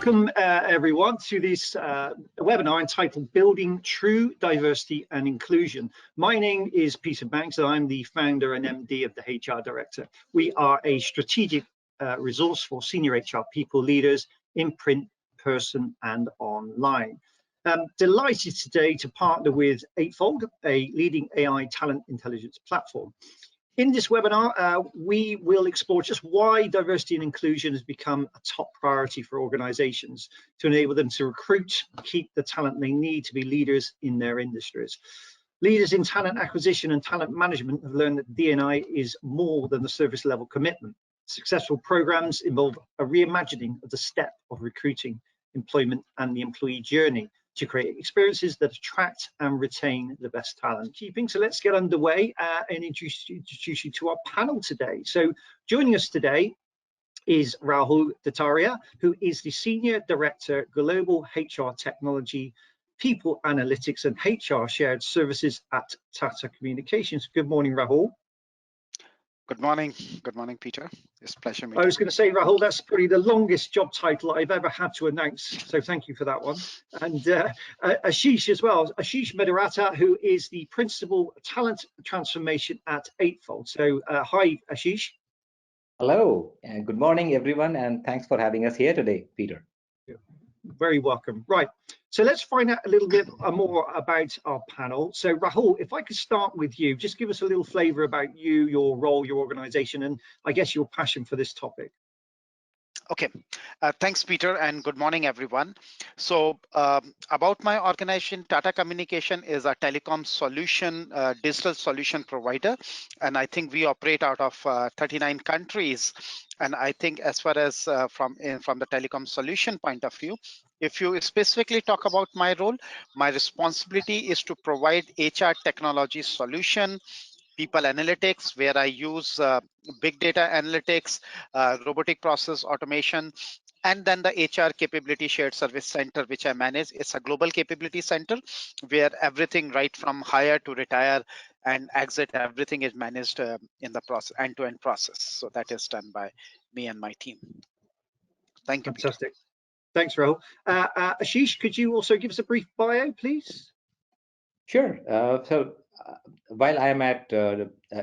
Welcome everyone to this webinar entitled Building True Diversity and Inclusion. My name is Peter Banks and I'm the founder and MD of the HR Director. We are a strategic resource for senior HR people leaders in print, person and online. Delighted today to partner with Eightfold, a leading AI talent intelligence platform. In this webinar, we will explore just why diversity and inclusion has become a top priority for organizations to enable them to recruit, keep the talent they need to be leaders in their industries. Leaders in talent acquisition and talent management have learned that D&I is more than the service level commitment. Successful programs involve a reimagining of the step of recruiting, employment and the employee journey to create experiences that attract and retain the best talent. So let's get underway and introduce you to our panel today. So joining us today is Rahal Dhatariya, who is the Senior Director, Global HR Technology, People Analytics and HR Shared Services at Tata Communications. Good morning, Rahal. Good morning, Peter. It's a pleasure meeting you. I was going to say, Rahal, that's probably the longest job title I've ever had to announce, so thank you for that one. And Ashish as well, Ashish Mediratta, who is the Principal Talent Transformation at Eightfold. So hi, Ashish. Hello, and good morning, everyone, and thanks for having us here today, Peter. Very welcome. Right, so let's find out a little bit more about our panel. So Rahal, if I could start with you, just give us a little flavor about you, your role, your organization, and I guess your passion for this topic. Okay, thanks, Peter, and good morning, everyone. So about my organization, Tata Communication is a telecom solution, digital solution provider, and I think we operate out of 39 countries. And I think as far as from the telecom solution point of view, if you specifically talk about my role, my responsibility is to provide HR technology solution, people analytics, where I use big data analytics, robotic process automation, and then the HR capability shared service center, which I manage. It's a global capability center where everything right from hire to retire and exit, everything is managed in the process, end-to-end process. So that is done by me and my team. Thank you. Fantastic. Peter. Thanks, Rahal. Ashish, could you also give us a brief bio, please? Sure. While I am at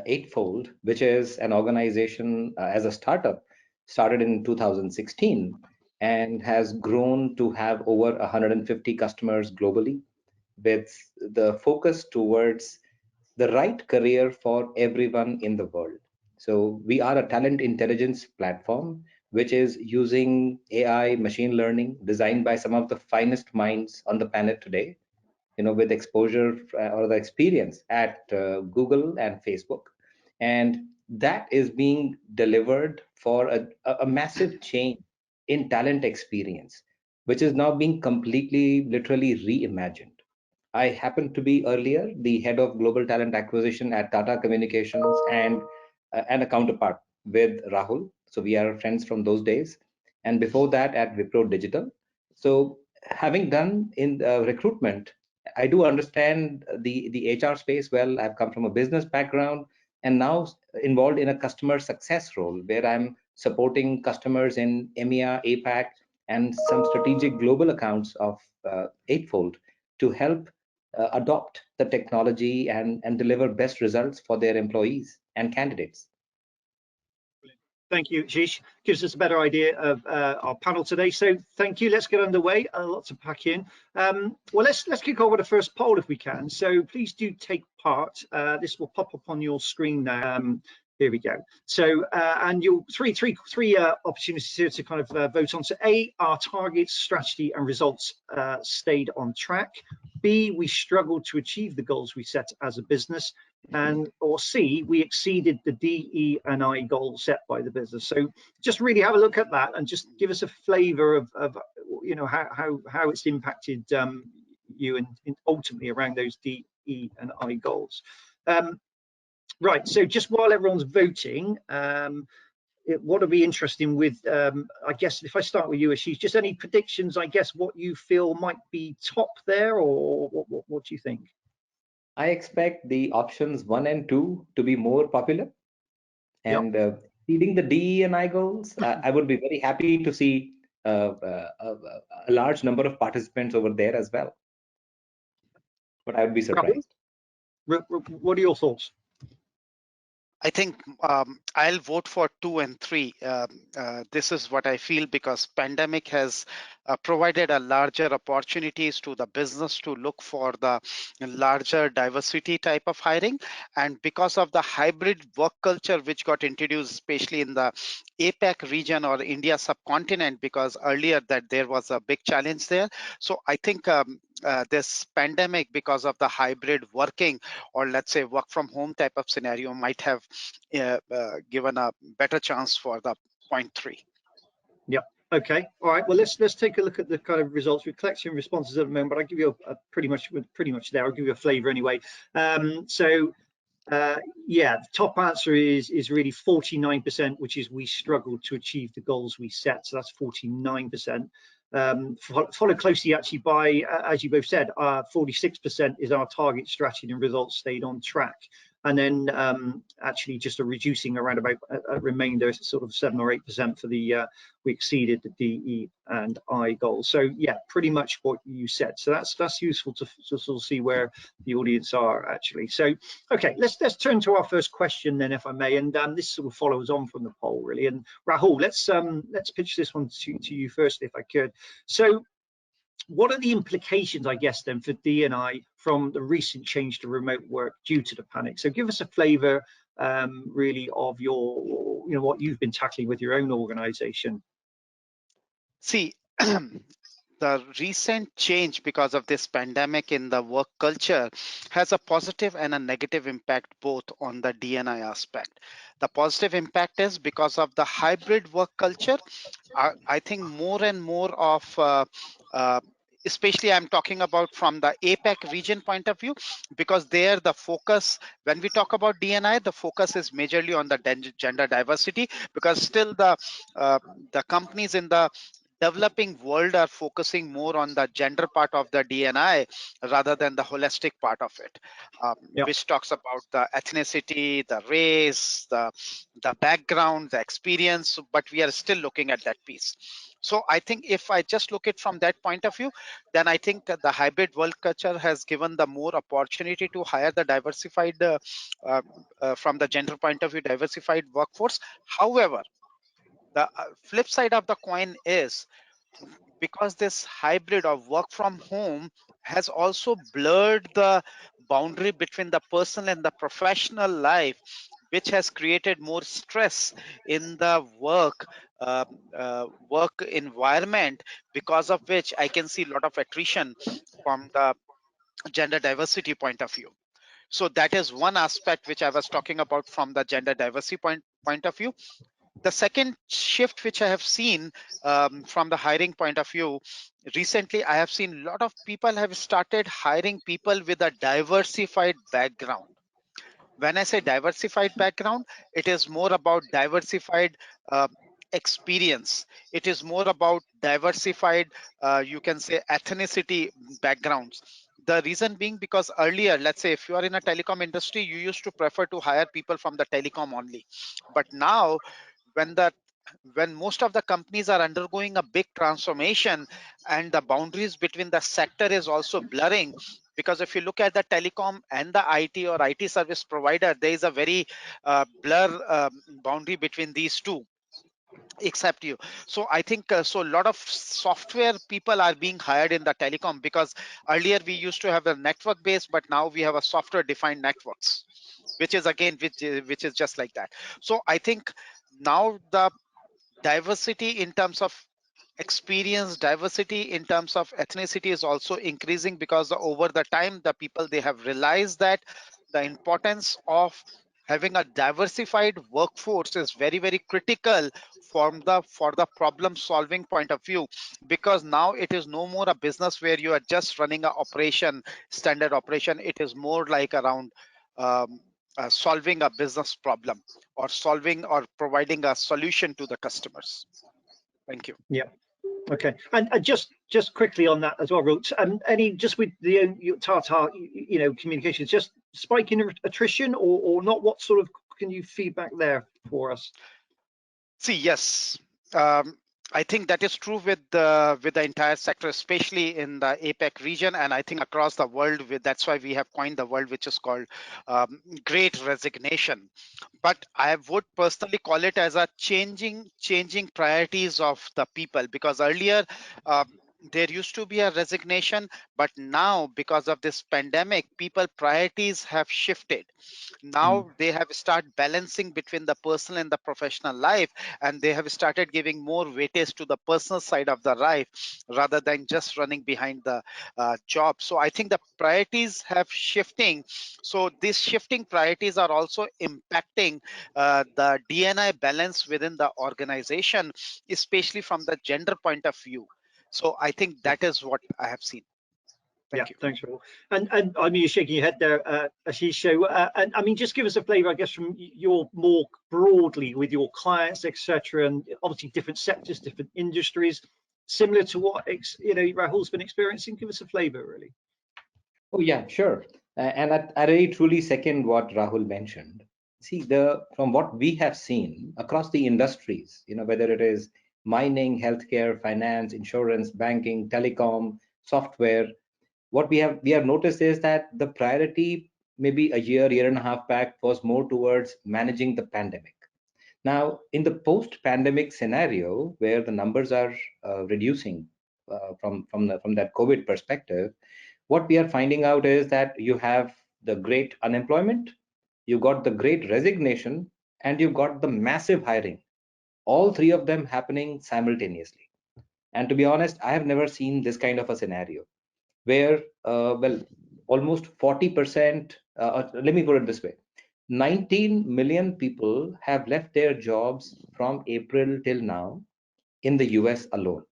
Eightfold, which is an organization as a startup, started in 2016 and has grown to have over 150 customers globally, with the focus towards the right career for everyone in the world. So we are a talent intelligence platform, which is using AI, machine learning, designed by some of the finest minds on the planet today, with exposure or the experience at Google and Facebook. And that is being delivered for a massive change in talent experience, which is now being completely, literally reimagined. I happened to be earlier the head of global talent acquisition at Tata Communications and a counterpart with Rahul. So we are friends from those days. And before that at Wipro Digital. So having done in recruitment, I do understand the HR space well. I've come from a business background and now involved in a customer success role where I'm supporting customers in EMEA, APAC, and some strategic global accounts of Eightfold to help adopt the technology and deliver best results for their employees and candidates. Thank you, Ashish. Gives us a better idea of our panel today. So thank you. Let's get underway. Lots to pack in. Well, let's kick off with the first poll if we can. So please do take part. This will pop up on your screen now. Here we go. So and you'll three opportunities here to kind of vote on. So A, our targets, strategy and results stayed on track. B, we struggled to achieve the goals we set as a business. And or C, we exceeded the DE and I goal set by the business. So just really have a look at that and just give us a flavor of how it's impacted you and ultimately around those DE and I goals. Right, so just while everyone's voting, what would be interesting with, I guess, if I start with you, Ashish, just any predictions, I guess, what you feel might be top there, or what do you think? I expect the options 1 and 2 to be more popular. And exceeding the DE and I goals, I would be very happy to see a large number of participants over there as well. But I would be surprised. What are your thoughts? I think I'll vote for 2 and 3. This is what I feel, because pandemic has provided a larger opportunities to the business to look for the larger diversity type of hiring, and because of the hybrid work culture which got introduced, especially in the APAC region or India subcontinent, because earlier that there was a big challenge there. So I think this pandemic, because of the hybrid working, or let's say work from home type of scenario, might have given a better chance for the 0.3. Yeah. Okay. All right. Well, let's take a look at the kind of results. We're collecting responses at the moment, but I'll give you a pretty much there. I'll give you a flavour anyway. Yeah, the top answer is really 49%, which is we struggled to achieve the goals we set. So that's 49%. Followed closely actually by, as you both said, 46% is our target strategy and results stayed on track. And then actually just a reducing around about a remainder, sort of 7 or 8% for the, we exceeded the DE and I goals. So yeah, pretty much what you said. So that's useful to sort of see where the audience are actually. So, okay, let's turn to our first question then, if I may. And this sort of follows on from the poll really. And Rahul, let's pitch this one to you first, if I could. So, what are the implications, I guess, then for D&I from the recent change to remote work due to the panic? So give us a flavour, really, of your, what you've been tackling with your own organisation. See, the recent change because of this pandemic in the work culture has a positive and a negative impact both on the D&I aspect. The positive impact is because of the hybrid work culture. I think more and more of especially I'm talking about from the APAC region point of view, because there the focus, when we talk about D&I, the focus is majorly on the gender diversity, because still the companies in the developing world are focusing more on the gender part of the D&I rather than the holistic part of it, which talks about the ethnicity, the race, the background, the experience, but we are still looking at that piece. So I think if I just look at from that point of view, then I think the hybrid work culture has given the more opportunity to hire the diversified, from the gender point of view, diversified workforce. However, the flip side of the coin is, because this hybrid of work from home has also blurred the boundary between the personal and the professional life, which has created more stress in the work environment, because of which I can see a lot of attrition from the gender diversity point of view. So that is one aspect which I was talking about from the gender diversity point of view. The second shift which I have seen from the hiring point of view, recently I have seen a lot of people have started hiring people with a diversified background. When I say diversified background, it is more about diversified experience. It is more about diversified, you can say, ethnicity backgrounds. The reason being because earlier, let's say if you are in a telecom industry, you used to prefer to hire people from the telecom only. But now, when most of the companies are undergoing a big transformation and the boundaries between the sector is also blurring, because if you look at the telecom and the IT or IT service provider, there is a very blur boundary between these two, except you. So I think so a lot of software people are being hired in the telecom, because earlier we used to have a network base, but now we have a software defined networks, which is again which is just like that. So I think now the diversity in terms of experience, diversity in terms of ethnicity is also increasing, because over the time the people, they have realized that the importance of having a diversified workforce is very, very critical for the problem solving point of view, because now it is no more a business where you are just running an operation, standard operation. It is more like around solving a business problem, or solving or providing a solution to the customers. Thank you. Yeah. Okay. And just quickly on that as well, Roots. Any just with the Tata, Communications, just spike in attrition or not? What sort of can you feedback there for us? See, yes. I think that is true with the entire sector, especially in the APEC region, and I think across the world. That's why we have coined the word which is called Great Resignation. But I would personally call it as a changing priorities of the people, because earlier there used to be a resignation, but now because of this pandemic, people priorities have shifted. Mm. Now they have started balancing between the personal and the professional life, and they have started giving more weightage to the personal side of the life rather than just running behind the job. So I think the priorities have shifting. So these shifting priorities are also impacting the DNI balance within the organization, especially from the gender point of view. So I think Yeah. that is what I have seen. Yeah, Thank you. thanks, Rahul. And I mean, you're shaking your head there, Ashish. So, and I mean, just give us a flavour, I guess, from your more broadly with your clients, etc., and obviously different sectors, different industries, similar to what Rahul's been experiencing. Give us a flavour, really. Oh, yeah, sure. And I really truly second what Rahul mentioned. See, from what we have seen across the industries, whether it is mining, healthcare, finance, insurance, banking, telecom, software, what we have noticed is that the priority maybe a year and a half back was more towards managing the pandemic. Now, in the post-pandemic scenario, where the numbers are reducing from that COVID perspective, what we are finding out is that you have the great unemployment, you got the great resignation, and you got the massive hiring. All three of them happening simultaneously. And to be honest, I have never seen this kind of a scenario where, well, almost 40%, let me put it this way, 19 million people have left their jobs from April till now in the US alone.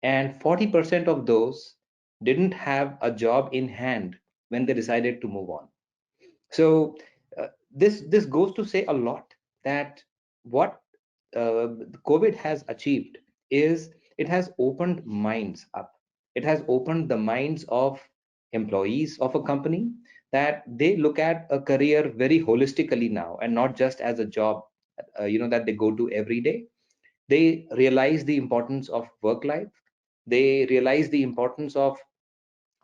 And 40% of those didn't have a job in hand when they decided to move on. So this goes to say a lot that what COVID has achieved is it has opened minds up. It has opened the minds of employees of a company, that they look at a career very holistically now, and not just as a job that they go to every day. They realize the importance of work life. They realize the importance of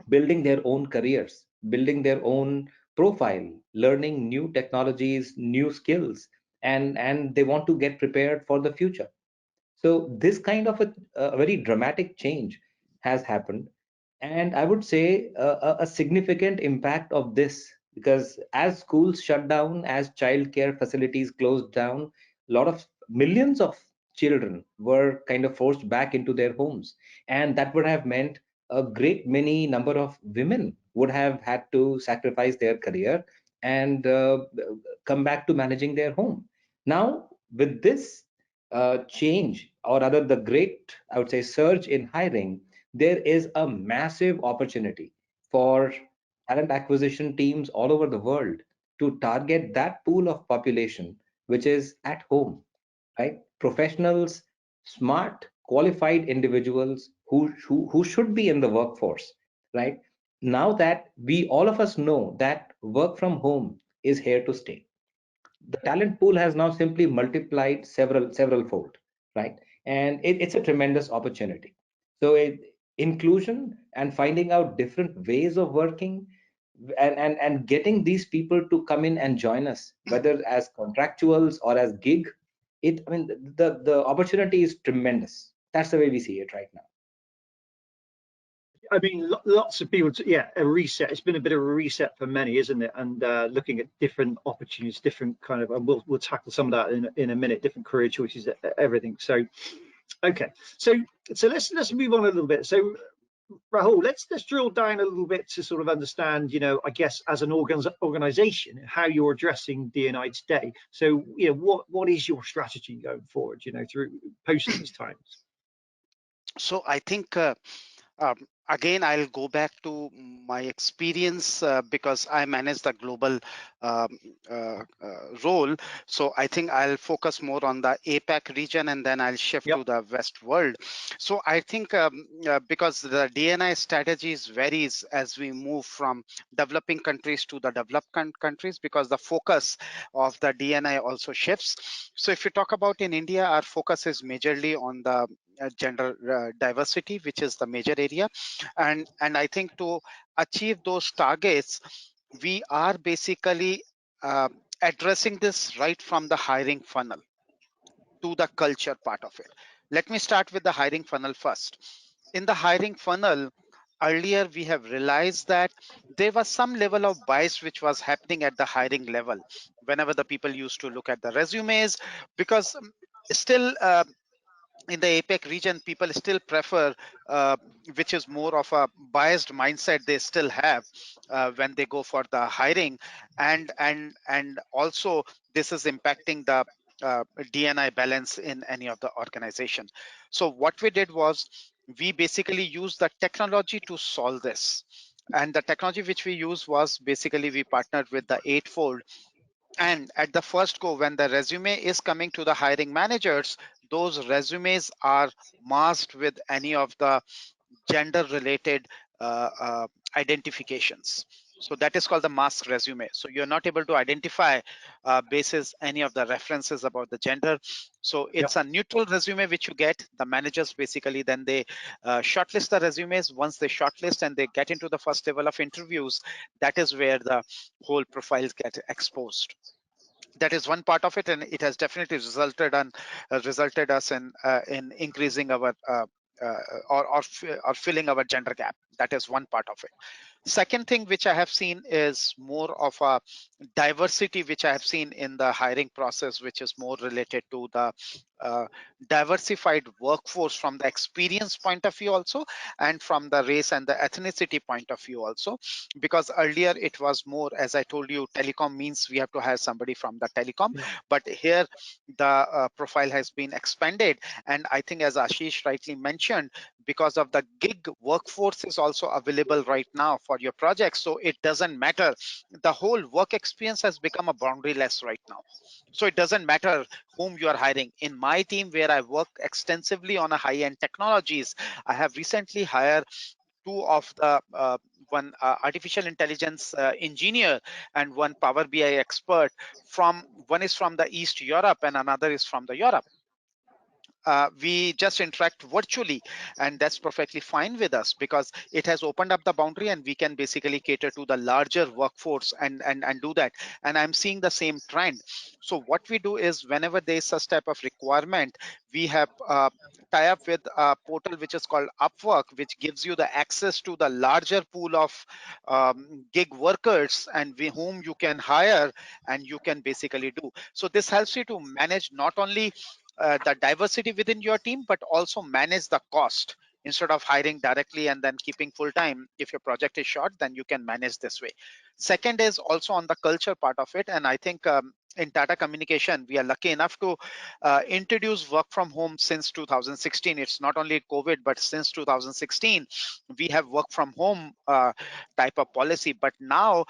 building their own careers, building their own profile, learning new technologies, new skills, and they want to get prepared for the future. So this kind of a very dramatic change has happened, and I would say a significant impact of this, because as schools shut down, as childcare facilities closed down, a lot of millions of children were kind of forced back into their homes, and that would have meant a great many number of women would have had to sacrifice their career and come back to managing their home. Now, with this change, or rather the great, I would say, surge in hiring, there is a massive opportunity for talent acquisition teams all over the world to target that pool of population which is at home, right? Professionals, smart, qualified individuals who should be in the workforce, right? Now that we all of us know that work from home is here to stay, the talent pool has now simply multiplied several fold, right? And it's a tremendous opportunity. So inclusion and finding out different ways of working, and getting these people to come in and join us, whether as contractuals or as gig, I mean, the opportunity is tremendous. That's the way we see it right now. I mean, lots of people, yeah, a reset. It's been a bit of a reset for many, isn't it? And looking at different opportunities, different kind of, and we'll tackle some of that in a minute, different career choices, everything. So, okay, so let's move on a little bit. So, Rahul, let's drill down a little bit to sort of understand, I guess as an organization, how you're addressing D&I today. So, what is your strategy going forward, through post these times? So I think Um, again, I'll go back to my experience because I manage the global um, role. So I think I'll focus more on the APAC region, and then I'll shift Yep. to the West world. So I think because the DNI strategies varies as we move from developing countries to the developed countries, because the focus of the DNI also shifts. So if you talk about in India, our focus is majorly on the gender diversity, which is the major area. And I think to achieve those targets, we are basically addressing this right from the hiring funnel to the culture part of it. Let me start with the hiring funnel first. In the hiring funnel, earlier we have realized that there was some level of bias which was happening at the hiring level whenever the people used to look at the resumes, because still in the APEC region, people still prefer, which is more of a biased mindset they still have when they go for the hiring, and also this is impacting the DNI balance in any of the organization. So what we did was we basically used the technology to solve this. And the technology which we used was basically we partnered with the Eightfold, and at the first go, when the resume is coming to the hiring managers, those resumes are masked with any of the gender related identifications. So that is called the mask resume. So you're not able to identify basis any of the references about the gender. So it's Yep. a neutral resume which you get. The managers basically then they shortlist the resumes. Once they shortlist and they get into the first level of interviews, that is where the whole profiles get exposed. That is one part of it, and it has definitely resulted us in increasing our uh, or filling our gender gap. That is one part of it. Second thing which I have seen is more of a diversity which I have seen in the hiring process, which is more related to the uh, diversified workforce from the experience point of view also, and from the race and the ethnicity point of view also. Because earlier it was more, as I told you, telecom means we have to hire somebody from the telecom, Yeah. but here the profile has been expanded. And I think, as Ashish rightly mentioned, because of the gig workforce is also available right now for your project, so it doesn't matter. The whole work experience has become a boundaryless right now. So it doesn't matter whom you are hiring. In my team, where I work extensively on a high-end technologies, I have recently hired two of the one artificial intelligence engineer and one Power BI expert. From one is from the East Europe and another is from the Europe. We just interact virtually, and that's perfectly fine with us because it has opened up the boundary and we can basically cater to the larger workforce and do that. And I'm seeing the same trend. So what we do is whenever there is such type of requirement, we have tie up with a portal which is called Upwork, which gives you the access to the larger pool of gig workers and whom you can hire and you can basically do. So this helps you to manage not only the diversity within your team, but also manage the cost. Instead of hiring directly and then keeping full time, if your project is short, then you can manage this way. Second is also on the culture part of it. And I think in Tata Communication, we are lucky enough to introduce work from home since 2016. It's not only COVID, but since 2016, we have work from home type of policy. But now,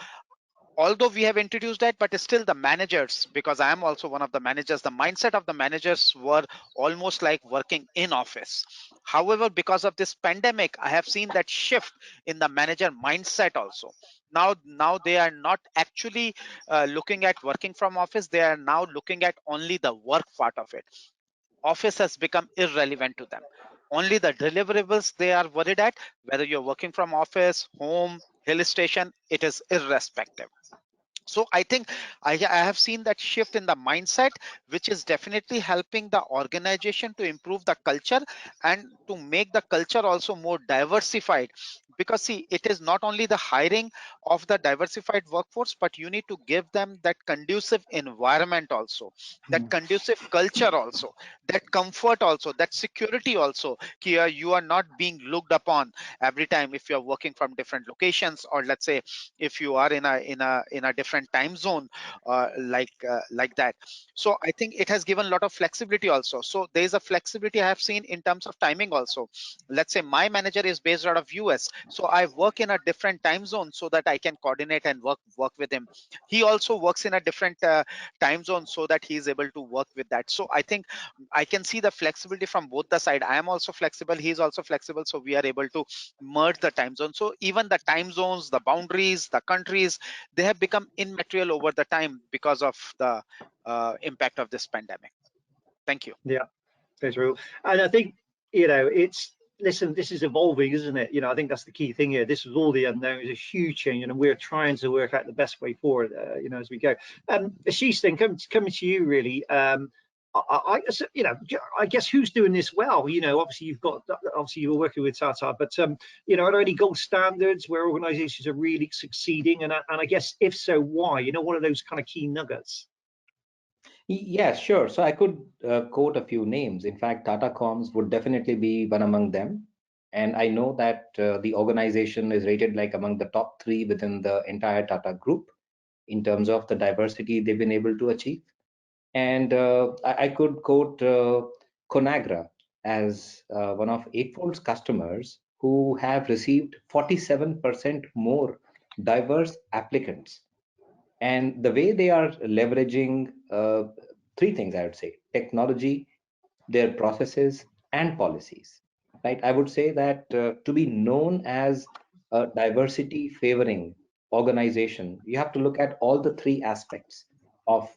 although we have introduced that, but still the managers, because I am also one of the managers, the mindset of the managers were almost like working in office. However, because of this pandemic, I have seen that shift in the manager mindset also. Now they are not actually looking at working from office. They are now looking at only the work part of it. Office has become irrelevant to them. Only the deliverables they are worried at, whether you're working from office, home, hill station, it is irrespective. So I think I have seen that shift in the mindset, which is definitely helping the organization to improve the culture and to make the culture also more diversified. Because see, it is not only the hiring of the diversified workforce, but you need to give them that conducive environment also, that conducive culture also, that comfort also, that security also. Here you are not being looked upon every time if you're working from different locations, or let's say if you are in a different time zone, like that. So I think it has given a lot of flexibility also. So there is a flexibility I have seen in terms of timing also. Let's say my manager is based out of US, so I work in a different time zone so that I can coordinate and work with him. He also works in a different time zone so that he is able to work with that. So I think I can see the flexibility from both the side. I am also flexible, he is also flexible, so we are able to merge the time zone. So even the time zones, the boundaries, the countries, they have become immaterial over the time because of the impact of this pandemic. Thank you. Yeah, that's real. And I think you know, listen, this is evolving, isn't it? You know, I think that's the key thing here. This is all the unknown, is a huge change, and we're trying to work out the best way forward, you know, as we go. Ashish, then coming to you, really. You know, I guess who's doing this well? You know, obviously you were working with Tata, but you know, are there any gold standards where organisations are really succeeding? And I guess if so, why? You know, what are those kind of key nuggets? Yeah, sure. So I could quote a few names. In fact, Tata Comms would definitely be one among them. And I know that the organization is rated like among the top 3 within the entire Tata group in terms of the diversity they've been able to achieve. And I could quote Conagra as one of Eightfold's customers who have received 47% more diverse applicants. And the way they are leveraging 3 things, I would say: technology, their processes, and policies. Right? I would say that to be known as a diversity favoring organization, you have to look at all the 3 aspects of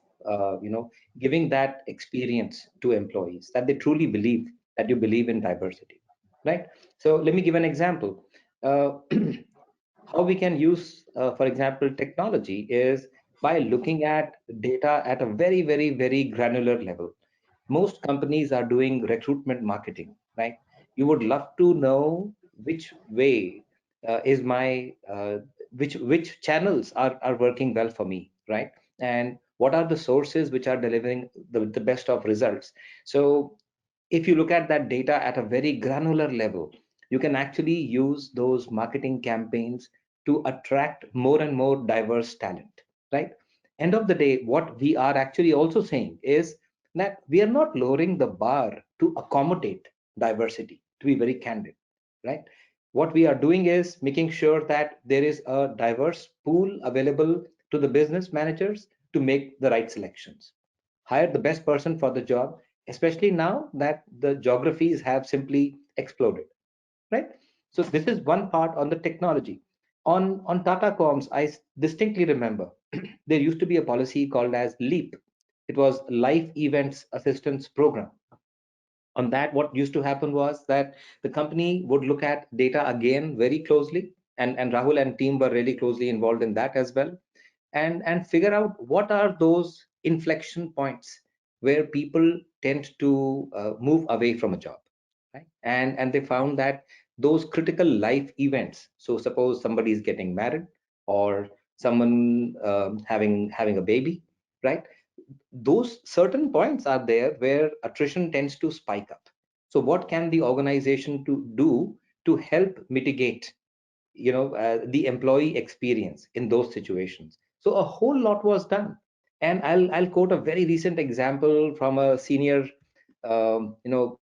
you know, giving that experience to employees, that they truly believe that you believe in diversity. Right? So let me give an example. How we can use, for example, technology is by looking at data at a very, very, very granular level. Most companies are doing recruitment marketing, right? You would love to know which way is my which channels are working well for me, right? And what are the sources which are delivering the best of results. So if you look at that data at a very granular level, you can actually use those marketing campaigns to attract more and more diverse talent, right? End of the day, what we are actually also saying is that we are not lowering the bar to accommodate diversity, to be very candid, right? What we are doing is making sure that there is a diverse pool available to the business managers to make the right selections, hire the best person for the job, especially now that the geographies have simply exploded, right? So this is one part on the technology. On Tata Comms, I distinctly remember there used to be a policy called as LEAP. It was Life Events Assistance Program. On that, what used to happen was that the company would look at data again very closely, and Rahul and team were really closely involved in that as well, and figure out what are those inflection points where people tend to move away from a job, right? And they found that those critical life events, so suppose somebody is getting married or someone having a baby, right? Those certain points are there where attrition tends to spike up. So what can the organization to do to help mitigate, you know, the employee experience in those situations? So a whole lot was done. And I'll quote a very recent example from a senior you know,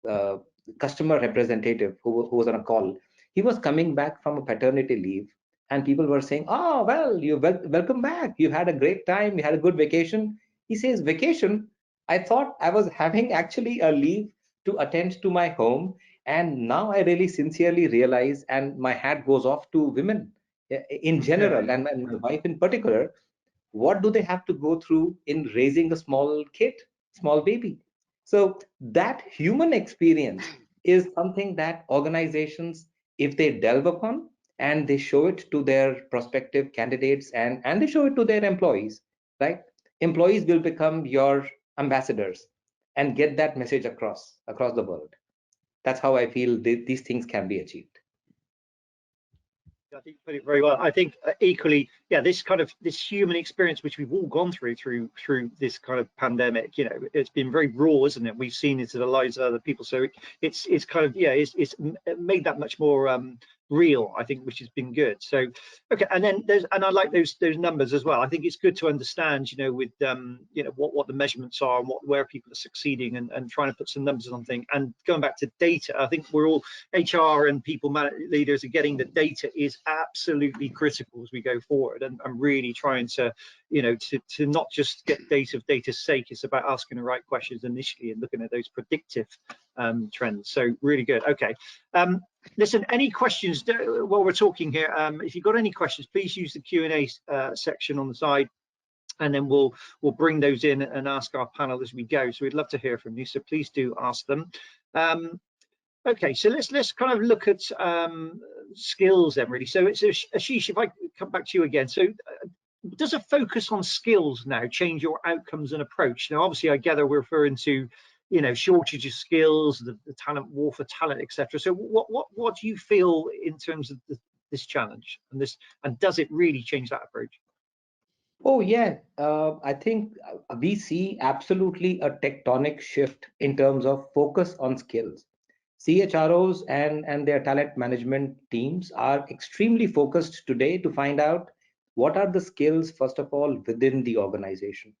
customer representative who was on a call. He was coming back from a paternity leave, and people were saying, oh well, you welcome back, you had a great time, you had a good vacation. He says, vacation? I thought I was having actually a leave to attend to my home. And now I really sincerely realize, and my hat goes off to women in general, and my wife in particular. What do they have to go through in raising a small kid, small baby? So that human experience is something that organizations, if they delve upon and they show it to their prospective candidates, and they show it to their employees, right? Employees will become your ambassadors and get that message across the world. That's how I feel these things can be achieved. I think you put it very well. I think equally, yeah, this human experience which we've all gone through this kind of pandemic, you know, it's been very raw, isn't it? We've seen it in the lives of other people, so it's kind of, yeah, it's made that much more real, I think, which has been good. So okay, and then I like those numbers as well. I think it's good to understand, you know, with you know, what the measurements are and where people are succeeding, and trying to put some numbers on things. And going back to data, I think we're all, HR and people leaders, are getting the data is absolutely critical as we go forward, and I'm really trying to, you know, to not just get data for data's sake. It's about asking the right questions initially and looking at those predictive trends. So really good. Okay. Listen, any questions while we're talking here? If you've got any questions, please use the Q&A section on the side, and then we'll bring those in and ask our panel as we go. So we'd love to hear from you, so please do ask them. Okay, so let's kind of look at skills then, really. So it's Ashish, if I come back to you again. So does a focus on skills now change your outcomes and approach? Now, obviously, I gather we're referring to, shortage of skills, the talent war for talent, etc. So what do you feel in terms of this challenge and does it really change that approach? Oh, yeah. I think we see absolutely a tectonic shift in terms of focus on skills. CHROs and their talent management teams are extremely focused today to find out what are the skills, first of all, within the organization,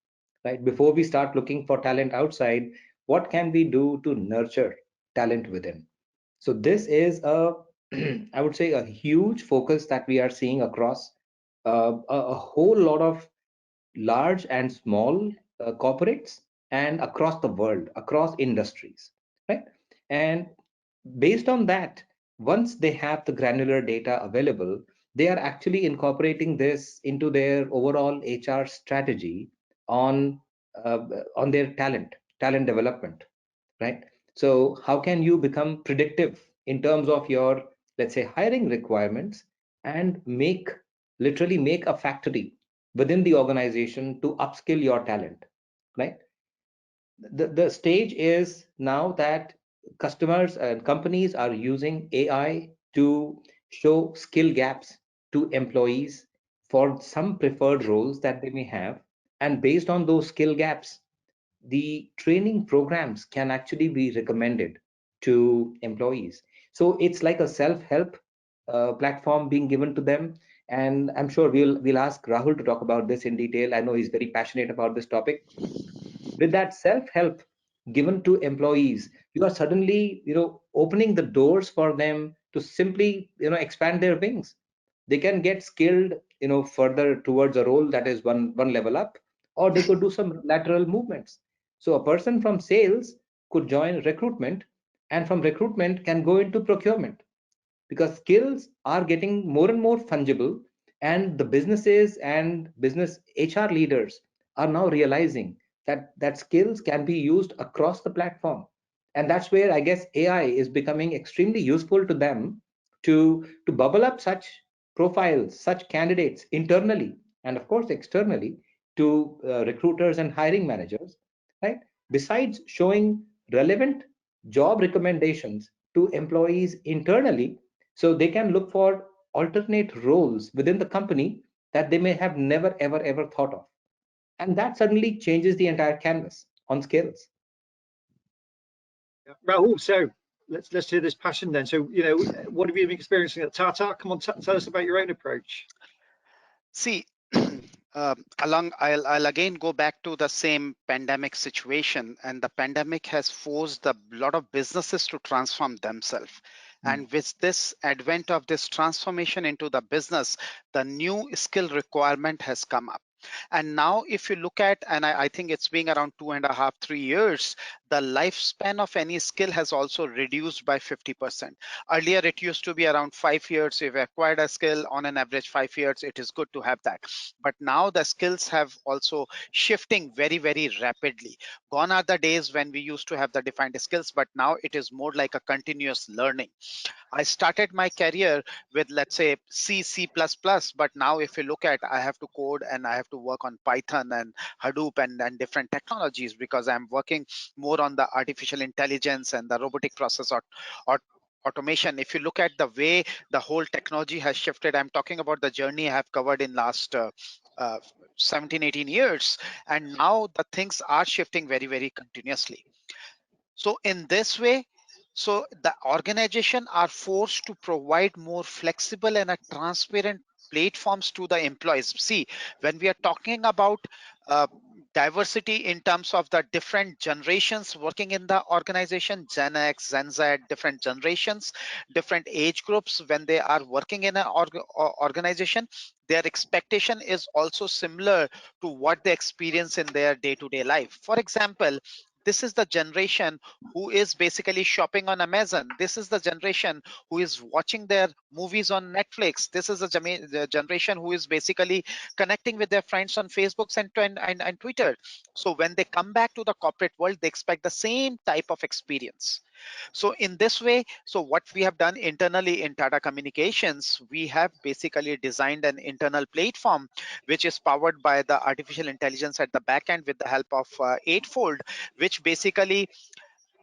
right? Before we start looking for talent outside, what can we do to nurture talent within? So this is I would say, a huge focus that we are seeing across a whole lot of large and small corporates and across the world, across industries, right? And based on that, once they have the granular data available, they are actually incorporating this into their overall HR strategy on uh, on their talent development, right? So how can you become predictive in terms of your, let's say, hiring requirements, and literally make a factory within the organization to upskill your talent, right? The stage is now that customers and companies are using AI to show skill gaps to employees for some preferred roles that they may have. And based on those skill gaps, the training programs can actually be recommended to employees. So it's like a self-help platform being given to them. And I'm sure we'll ask Rahul to talk about this in detail. I know he's very passionate about this topic. With that self-help given to employees, you are suddenly, opening the doors for them to simply, expand their wings. They can get skilled, further towards a role that is one level up, or they could do some lateral movements. So a person from sales could join recruitment, and from recruitment can go into procurement, because skills are getting more and more fungible, and the businesses and business HR leaders are now realizing that skills can be used across the platform. And that's where I guess AI is becoming extremely useful to them to bubble up such profiles, such candidates internally, and of course externally, to recruiters and hiring managers, right? Besides showing relevant job recommendations to employees internally, so they can look for alternate roles within the company that they may have never ever thought of. And that suddenly changes the entire canvas on skills. Yeah. Rahul, so let's hear this passion then. So, what have you been experiencing at Tata? Come on, tell us about your own approach. See, I'll again go back to the same pandemic situation, and the pandemic has forced a lot of businesses to transform themselves. And with this advent of this transformation into the business, the new skill requirement has come up. And now, if you look at, and I think it's been around 2.5, 3 years, the lifespan of any skill has also reduced by 50%. Earlier, it used to be around 5 years. If you acquired a skill on an average 5 years, it is good to have that. But now the skills have also shifting very, very rapidly. Gone are the days when we used to have the defined skills, but now it is more like a continuous learning. I started my career with, let's say, C++, but now if you look at, I have to code and I have to work on Python and Hadoop and different technologies, because I'm working more on the artificial intelligence and the robotic process or automation. If you look at the way the whole technology has shifted, I'm talking about the journey I have covered in last uh, 17, 18 years. And now the things are shifting very, very continuously. So in this way, so the organization are forced to provide more flexible and a transparent platforms to the employees. See, when we are talking about uh, diversity in terms of the different generations working in the organization, Gen X, Gen Z, different generations, different age groups, when they are working in an organization, their expectation is also similar to what they experience in their day-to-day life. For example, this is the generation who is basically shopping on Amazon. This is the generation who is watching their movies on Netflix. This is the generation who is basically connecting with their friends on Facebook and Twitter. So when they come back to the corporate world, they expect the same type of experience. So in this way, so what we have done internally in Tata Communications, we have basically designed an internal platform which is powered by the artificial intelligence at the back end with the help of Eightfold, which basically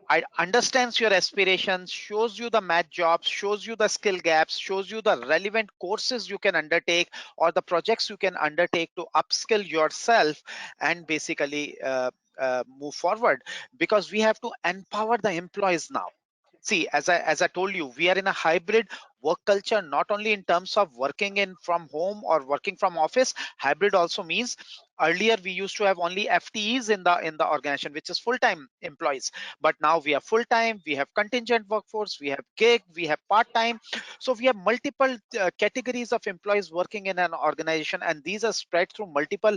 I understands your aspirations, shows you the match jobs, shows you the skill gaps, shows you the relevant courses you can undertake or the projects you can undertake to upskill yourself and basically move forward, because we have to empower the employees now. See, as I told you, we are in a hybrid work culture, not only in terms of working in from home or working from office. Hybrid also means earlier we used to have only FTEs in the organization, which is full-time employees, but now we have full-time, we have contingent workforce, we have gig, we have part-time. So we have multiple categories of employees working in an organization, and these are spread through multiple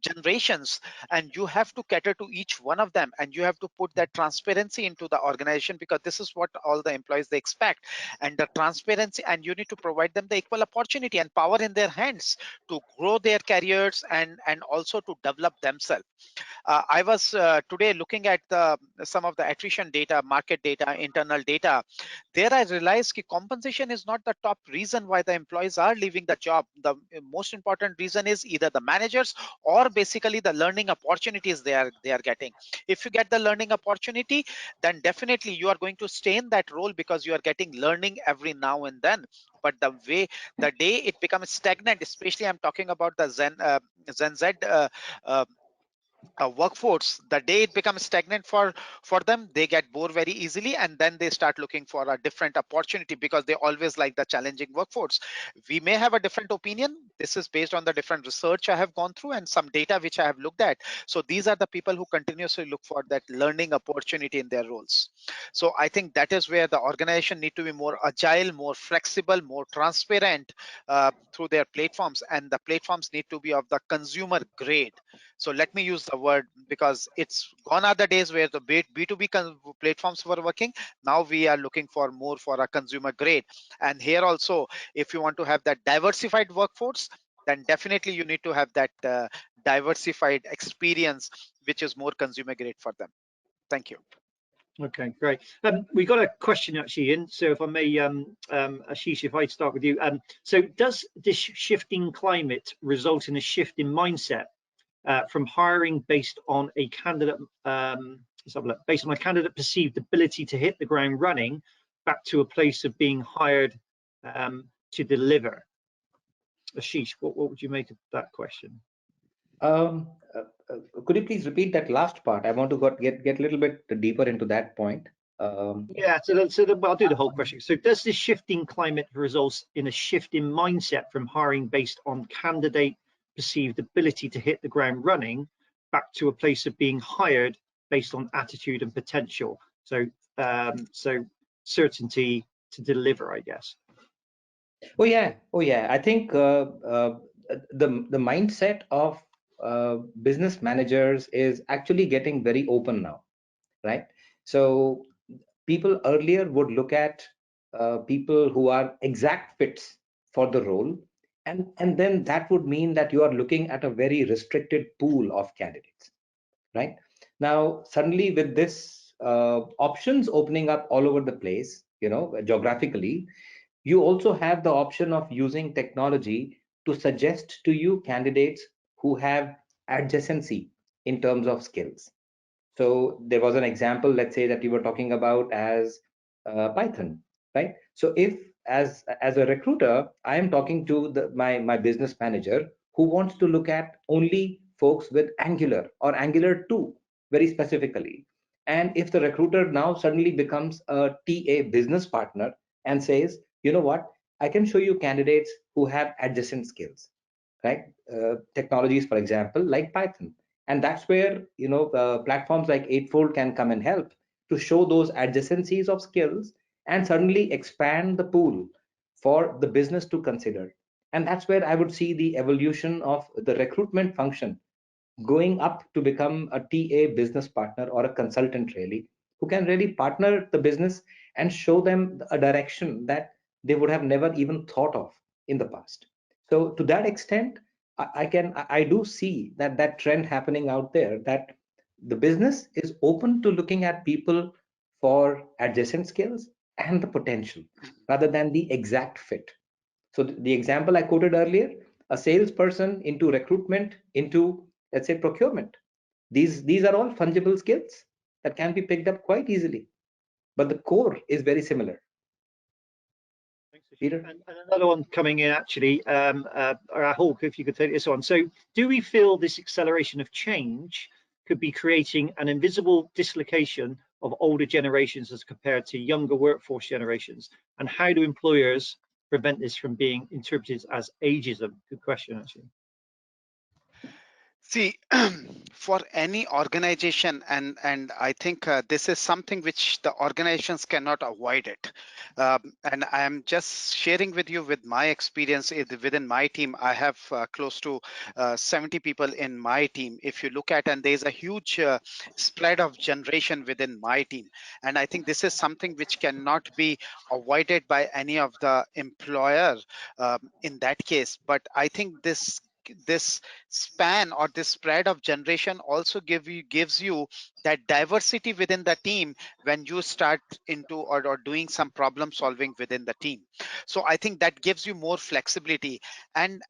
generations, and you have to cater to each one of them, and you have to put that transparency into the organization, because this is what all the employees they expect. And the transparency, and you need to provide them the equal opportunity and power in their hands to grow their careers and also to develop themselves. I was today looking at some of the attrition data, market data, internal data. There I realized that compensation is not the top reason why the employees are leaving the job. The most important reason is either the managers or basically the learning opportunities they are getting. If you get the learning opportunity, then definitely you are going to stay in that role because you are getting learning every now and then. But the day it becomes stagnant, especially I'm talking about the Gen Z uh, workforce, the day it becomes stagnant for them, they get bored very easily, and then they start looking for a different opportunity because they always like the challenging workforce. We may have a different opinion. This is based on the different research I have gone through and some data which I have looked at. So these are the people who continuously look for that learning opportunity in their roles. So I think that is where the organization need to be more agile, more flexible, more transparent through their platforms, and the platforms need to be of the consumer grade. So let me use the word, because it's gone are the days where the B2B platforms were working. Now we are looking for more for a consumer grade. And here also, if you want to have that diversified workforce, then definitely you need to have that diversified experience, which is more consumer grade for them. Thank you. Okay, great. We got a question actually in, so if I may, Ashish, if I start with you. So does this shifting climate result in a shift in mindset from hiring based on a candidate, let's have a look, based on a candidate perceived ability to hit the ground running, back to a place of being hired to deliver? Ashish, what would you make of that question? Um, could you please repeat that last part? I want to get a little bit deeper into that point. Yeah, I'll do the whole question. So does this shifting climate result in a shift in mindset from hiring based on candidate perceived ability to hit the ground running, back to a place of being hired based on attitude and potential? So so certainty to deliver, I guess. Oh yeah, oh yeah. I think the mindset of business managers is actually getting very open now, right? So people earlier would look at people who are exact fits for the role, and then that would mean that you are looking at a very restricted pool of candidates, right? Now suddenly with this options opening up all over the place, geographically, you also have the option of using technology to suggest to you candidates who have adjacency in terms of skills. So there was an example, let's say, that you were talking about as Python, right? So if as a recruiter, I am talking to my business manager who wants to look at only folks with Angular or Angular 2 very specifically. And if the recruiter now suddenly becomes a TA business partner and says, you know what, I can show you candidates who have adjacent skills, right? Technologies, for example, like Python. And that's where platforms like Eightfold can come and help to show those adjacencies of skills and suddenly expand the pool for the business to consider. And that's where I would see the evolution of the recruitment function going up to become a TA business partner or a consultant, really, who can really partner the business and show them a direction that they would have never even thought of in the past. So to that extent, I do see that trend happening out there, that the business is open to looking at people for adjacent skills and the potential rather than the exact fit. So the example I quoted earlier, a salesperson into recruitment, into, let's say, procurement. These are all fungible skills that can be picked up quite easily, but the core is very similar. Thanks, Ashish. Peter? And another one coming in actually, Rahul, if you could take this on. So do we feel this acceleration of change could be creating an invisible dislocation of older generations as compared to younger workforce generations? And how do employers prevent this from being interpreted as ageism? Good question, actually. See, for any organization, and I think this is something which the organizations cannot avoid it. And I am just sharing with you with my experience within my team. I have close to 70 people in my team. If you look at, and there's a huge spread of generation within my team. And I think this is something which cannot be avoided by any of the employer in that case. But I think this span or this spread of generation also gives you that diversity within the team when you start into or doing some problem solving within the team. So I think that gives you more flexibility, and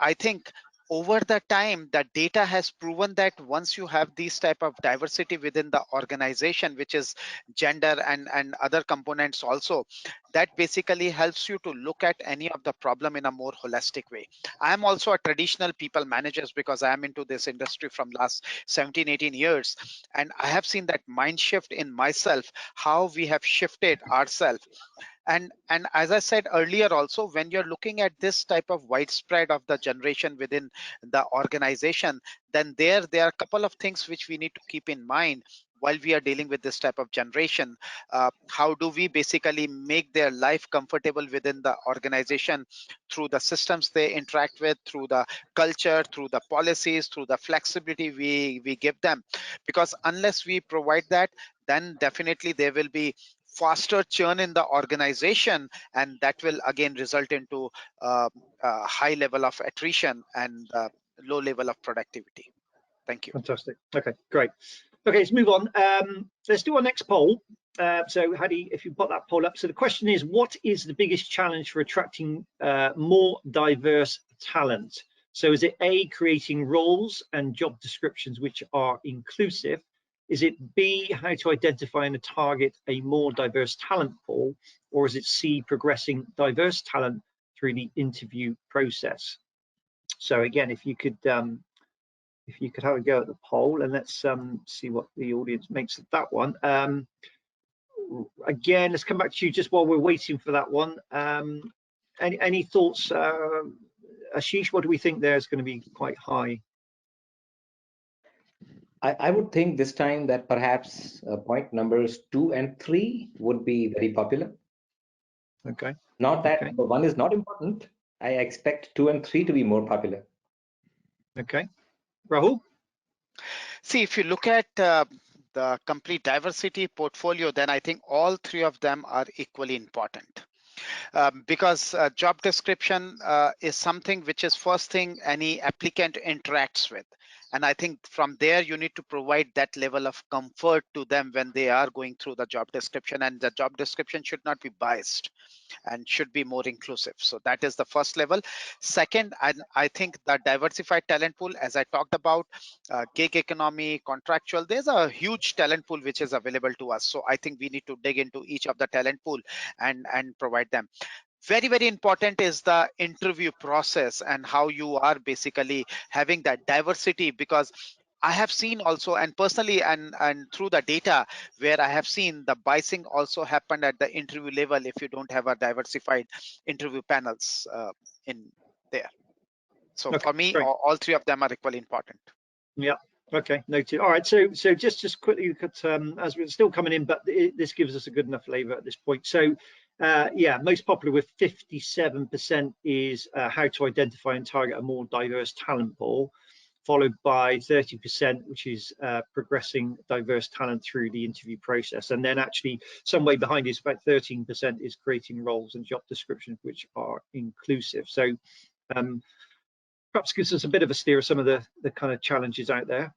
I think over the time the data has proven that once you have these type of diversity within the organization, which is gender and other components also, that basically helps you to look at any of the problem in a more holistic way. I am also a traditional people managers because I am into this industry from last 17-18 years, and I have seen that mind shift in myself, how we have shifted ourselves. And as I said earlier also, when you're looking at this type of widespread of the generation within the organization, then there are a couple of things which we need to keep in mind while we are dealing with this type of generation. How do we basically make their life comfortable within the organization through the systems they interact with, through the culture, through the policies, through the flexibility we give them? Because unless we provide that, then definitely there will be faster churn in the organization, and that will again result into a high level of attrition and low level of productivity. Thank you. Fantastic. Okay, great. Okay, let's move on. Let's do our next poll. So Hadi, if you put that poll up. So the question is, what is the biggest challenge for attracting more diverse talent? So is it A, creating roles and job descriptions which are inclusive? Is it B, how to identify and target a more diverse talent pool? Or is it C, progressing diverse talent through the interview process? So again, if you could have a go at the poll, and let's see what the audience makes of that one. Again, let's come back to you just while we're waiting for that one. Any thoughts, Ashish? What do we think there is going to be quite high? I would think this time that perhaps point numbers 2 and 3 would be very popular. Okay. Not that okay. number 1 is not important. I expect 2 and 3 to be more popular. Okay. Rahul? See, if you look at the complete diversity portfolio, then I think all three of them are equally important. Because job description is something which is first thing any applicant interacts with. And I think from there, you need to provide that level of comfort to them when they are going through the job description, and the job description should not be biased and should be more inclusive. So that is the first level. Second, I think the diversified talent pool, as I talked about, gig economy, contractual, there's a huge talent pool which is available to us. So I think we need to dig into each of the talent pool and provide them. Very, very important is the interview process and how you are basically having that diversity, because I have seen also, and personally and through the data, where I have seen the biasing also happened at the interview level if you don't have a diversified interview panels in there. So Okay, for me, great. all three of them are equally important. Yeah. Okay. Noted. All right. So just quickly, as we're still coming in, but this gives us a good enough flavour at this point. So yeah, most popular with 57% is how to identify and target a more diverse talent pool, followed by 30%, which is progressing diverse talent through the interview process. And then actually some way behind is about 13% is creating roles and job descriptions which are inclusive. So perhaps gives us a bit of a steer of some of the kind of challenges out there.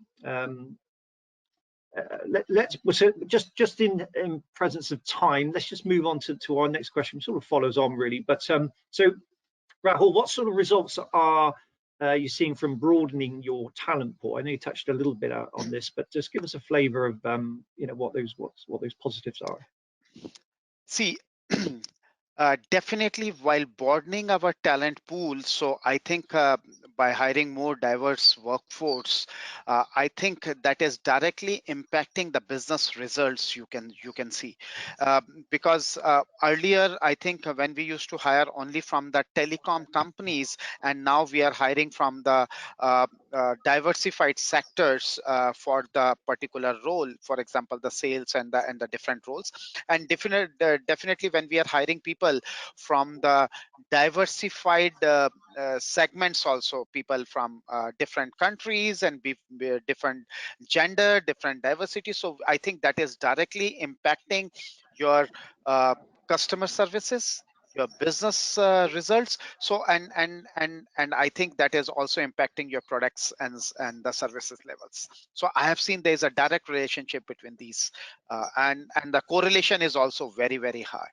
So just in presence of time, let's just move on to our next question. It sort of follows on really, but so Rahul, what sort of results are you seeing from broadening your talent pool? I know you touched a little bit on this, but just give us a flavour of what those positives are. See, definitely while broadening our talent pool, so I think by hiring more diverse workforce, I think that is directly impacting the business results you can see. Because earlier, I think when we used to hire only from the telecom companies, and now we are hiring from the diversified sectors for the particular role, for example, the sales and the different roles. And definitely when we are hiring people from the diversified segments, also people from different countries and different gender, different diversity. So I think that is directly impacting your customer services, your business results. So and I think that is also impacting your products and the services levels. So I have seen there's a direct relationship between these, and the correlation is also very high.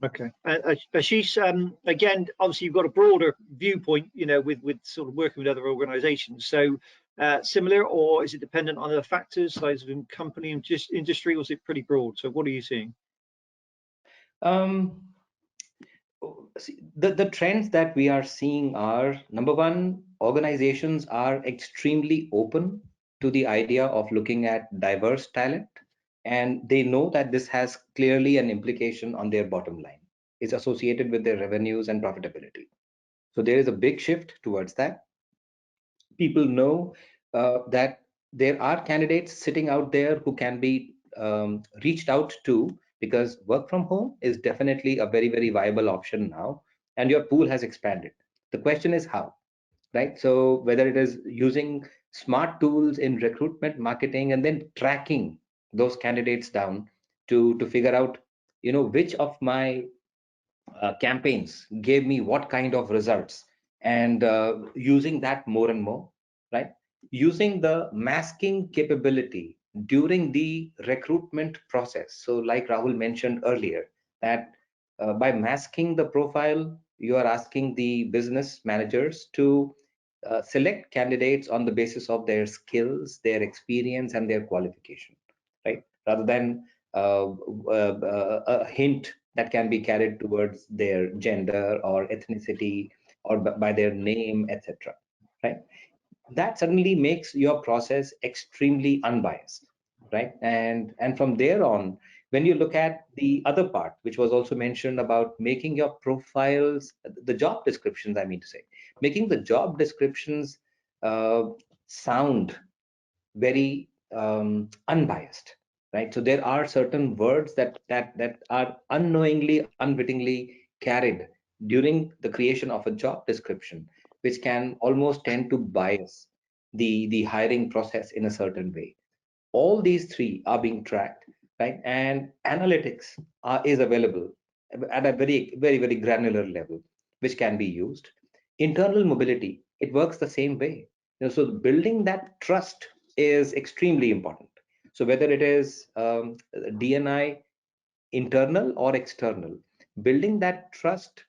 Okay, Ashish, again, obviously you've got a broader viewpoint, with sort of working with other organisations. So similar, or is it dependent on other factors, size of company and just industry, or is it pretty broad? So what are you seeing? The trends that we are seeing are, number one, organizations are extremely open to the idea of looking at diverse talent, and they know that this has clearly an implication on their bottom line. It's associated with their revenues and profitability. So there is a big shift towards that. People know that there are candidates sitting out there who can be reached out to, because work from home is definitely a very viable option now, and your pool has expanded. The question is how, right? So whether it is using smart tools in recruitment marketing and then tracking those candidates down to figure out which of my campaigns gave me what kind of results, and using that more and more, right? Using the masking capability during the recruitment process. So like Rahul mentioned earlier, that by masking the profile, you are asking the business managers to select candidates on the basis of their skills, their experience, and their qualification, right? Rather than a hint that can be carried towards their gender or ethnicity or by their name, etc. Right? That suddenly makes your process extremely unbiased, right? And from there on, when you look at the other part, which was also mentioned about making your profiles, the job descriptions, I mean to say, making the job descriptions sound very unbiased, right? So there are certain words that are unknowingly, unwittingly carried during the creation of a job description, which can almost tend to bias the hiring process in a certain way. All these three are being tracked, right? And analytics is available at a very granular level, which can be used. Internal mobility, it works the same way. So building that trust is extremely important. So whether it is DNI internal or external, building that trust